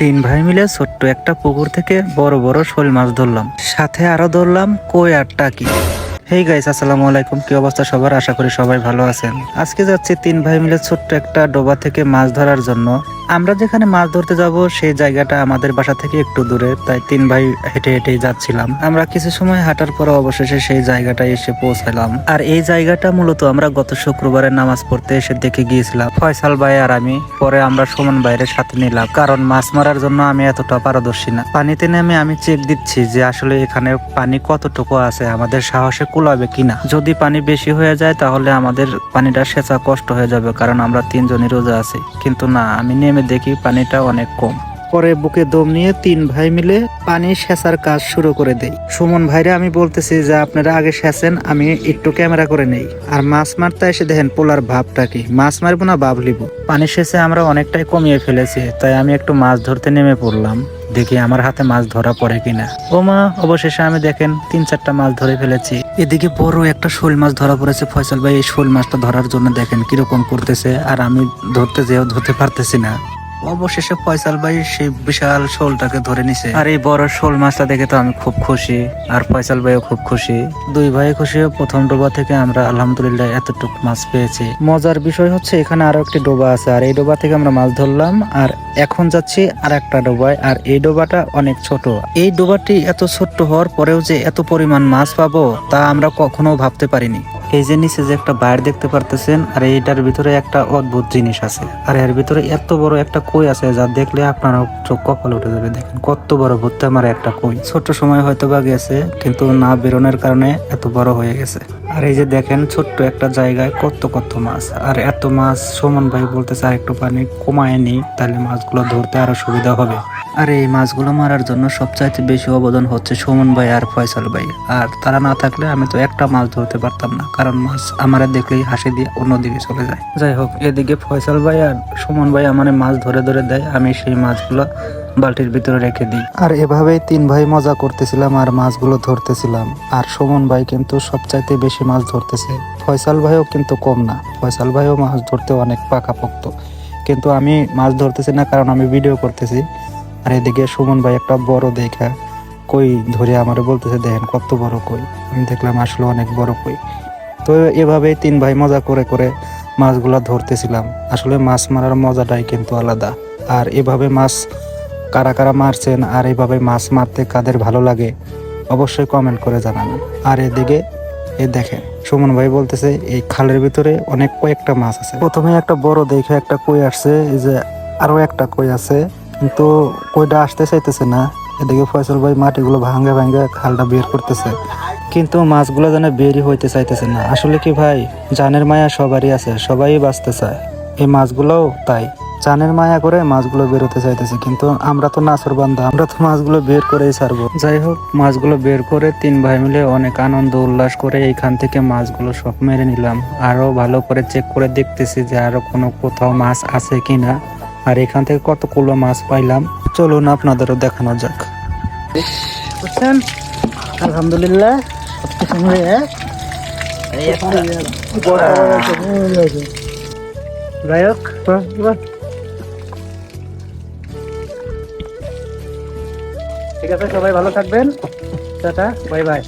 তিন ভাই মিলে ছোট্ট একটা পুকুর থেকে বড় বড় শোল মাছ ধরলাম, সাথে আরো ধরলাম কই আর টাকি। হেই গাইস, আসসালামু আলাইকুম। কি অবস্থা সবার? আশা করি সবাই ভালো আছেন। আজকে যাচ্ছি তিন ভাই মিলে ছোট্ট একটা ডোবা থেকে মাছ ধরার জন্য। আমরা যেখানে মাছ ধরতে যাব সেই জায়গাটা আমাদের বাসা থেকে একটু দূরে, তাই তিন ভাই হেঁটে হেঁটেই যাচ্ছিলাম। আমরা কিছু সময় হাঁটার পর অবশেষে সেই জায়গাটায় এসে পৌঁছালাম। আর এই জায়গাটা মূলত আমরা গত শুক্রবারে নামাজ পড়তে এসে দেখে গিয়েছিলাম ফয়সাল ভাই আর আমি। পরে আমরা সুমন ভাইয়ের সাথে নিলাম, কারণ মাছ মারার জন্য আমি এতটা পারদর্শী না। পানিতে নেমে আমি চেক দিচ্ছি যে আসলে এখানে পানি কতটুকু আছে, আমাদের সাহসে কুলাবে কিনা। যদি পানি বেশি হয়ে যায় তাহলে আমাদের পানিটা সেচা কষ্ট হয়ে যাবে, কারণ আমরা তিনজনই রোজা আছি। কিন্তু না, আমি নেমে দেখি পানিটা অনেক কম। পরে বুকে দম নিয়ে তিন ভাই মিলে পানি সেচার কাজ শুরু করে দেই। সুমন ভাইরে আমি বলতেছি যে আপনারা আগে সেচেন, আমি একটু ক্যামেরা করে নেই। আর মাছ মারতে এসে দেখেন পোলার ভাবটা কি, মাছ মারবো না ভাব লিব। পানি সেচে আমরা অনেকটাই কমিয়ে ফেলেছি, তাই আমি একটু মাছ ধরতে নেমে পড়লাম। দেখি আমার হাতে মাছ ধরা পড়ে কিনা। ও মা, অবশেষে আমি দেখেন 3-4টা মাছ ধরে ফেলেছি। এদিকে বড় একটা শোল মাছ ধরা পড়েছে। ফয়সাল ভাই এই শোল মাছটা ধরার জন্য দেখেন কিরকম করতেছে, আর আমি ধরতে যেও ধরতে পারতেছি না। অবশেষে ফয়সাল ভাই সেই বিশাল শোলটাকে ধরে নিছে। আর এই বড় শোল মাছটা দেখে তো আমি খুব খুশি, আর ফয়সাল ভাইও খুব খুশি। দুই ভাই খুশি। প্রথম ডোবা থেকে আমরা আলহামদুলিল্লাহ এতটুকু মাছ পেয়েছি। মজার বিষয় হচ্ছে এখানে আরো একটি ডোবা আছে, আর এই ডোবা থেকে আমরা মাছ ধরলাম। আর এখন যাচ্ছি আর একটা ডোবায়, আর এই ডোবাটা অনেক ছোট। এই ডোবাটি এত ছোট্ট হওয়ার পরেও যে এত পরিমাণ মাছ পাবো তা আমরা কখনো ভাবতে পারিনি। এই যে নিচে যে একটা বাইর দেখতে পারতেছেন, আর এইটার ভিতরে একটা অদ্ভুত জিনিস আছে। আর এর ভিতরে এত বড় একটা কই আছে যা দেখলে আপনারা চোখ কপাল উঠে যাবে। দেখেন কত বড় ভর্তি আমার একটা কই। ছোট সময় হয়তো বা গেছে, কিন্তু না বেরোনোর কারণে এত বড় হয়ে গেছে। আর এই যে দেখেন ছোট্ট একটা জায়গায় কত কত মাছ, আর এত মাছ। সুমন ভাই বলতেছে আর একটু পানি কমায় নি, তাহলে মাছগুলো ধরতে আরো সুবিধা হবে। আর এই মাছগুলো মারার জন্য সবচাইতে বেশি অবদান হচ্ছে সুমন ভাই আর ফয়সাল ভাই। আর তারা না থাকলে আমি তো একটা মাছ ধরতে পারতাম না, কারণ মাছ আমার দেখলেই হাসি দিয়ে অন্যদিকে চলে যায়। যাই হোক, এদিকে ফয়সাল ভাই আর সুমন ভাই আমার মাছ ধরে ধরে দেয়, আমি সেই মাছগুলো বালতির ভিতরে রেখে দিই। আর এভাবেই তিন ভাই মজা করতেছিলাম আর মাছগুলো ধরতেছিলাম। আর সুমন ভাই কিন্তু সবচাইতে বেশি মাছ ধরতেছে। ফয়সাল ভাইও কিন্তু কম না, ফয়সাল ভাইও মাছ ধরতে অনেক পাকাপোক্ত। কিন্তু আমি মাছ ধরতেছি না, কারণ আমি ভিডিও করতেছি। আর এদিকে সুমন ভাই একটা বড় দেখা কই ধরে আমার বলতেছে দেখেন কত বড় কই। আমি দেখলাম আসলে অনেক বড় কই। তো এভাবেই তিন ভাই মজা করে করে মাছগুলা ধরতেছিলাম। আসলে মাছ মারার মজাটাই কিন্তু আলাদা। আর এভাবে মাছ কারা কারা মারছেন, আর এইভাবে মাছ মারতে কাদের ভালো লাগে অবশ্যই কমেন্ট করে জানাবেন। আর এদিকে দেখেন সুমন ভাই বলতেছে এই খালের ভিতরে অনেক কয়েকটা মাছ আছে। প্রথমে একটা বড় দেখে একটা কই আসছে, এই যে আরো একটা কই আছে, কিন্তু কইটা আসতে চাইতেছে না। এদিকে ফয়সাল ভাই মাটিগুলো ভাঙ্গে ভাঙ্গে খালটা বের করতেছে, কিন্তু মাছগুলো যেন বেরই হইতে চাইতেছে না। আসলে কি ভাই, জানের মায়া সবারই আছে, সবাই বাঁচতে চায়। এই মাছগুলোও তাই জানের মায়া করে মাছগুলো বেরোতে চাইতেছে, কিন্তু আমরা তো নাছর বান্দা, আমরা তো মাছগুলো বের করেই ছাড়বো। যাই হোক, মাছগুলো বের করে তিন ভাই মিলে অনেক আনন্দ উল্লাস করে এইখান থেকে মাছগুলো সব মেরে নিলাম। আরো ভালো করে চেক করে দেখতেছি যে আরো কোথাও মাছ আছে কিনা। আর এখান থেকে কতগুলো মাছ পাইলাম চলুন আপনাদেরও দেখানো যাক। বুঝছেন, আলহামদুলিল্লাহ সবকিছু মিলে যাই হোক, ঠিক আছে, সবাই ভালো থাকবেন। Tata, bye bye.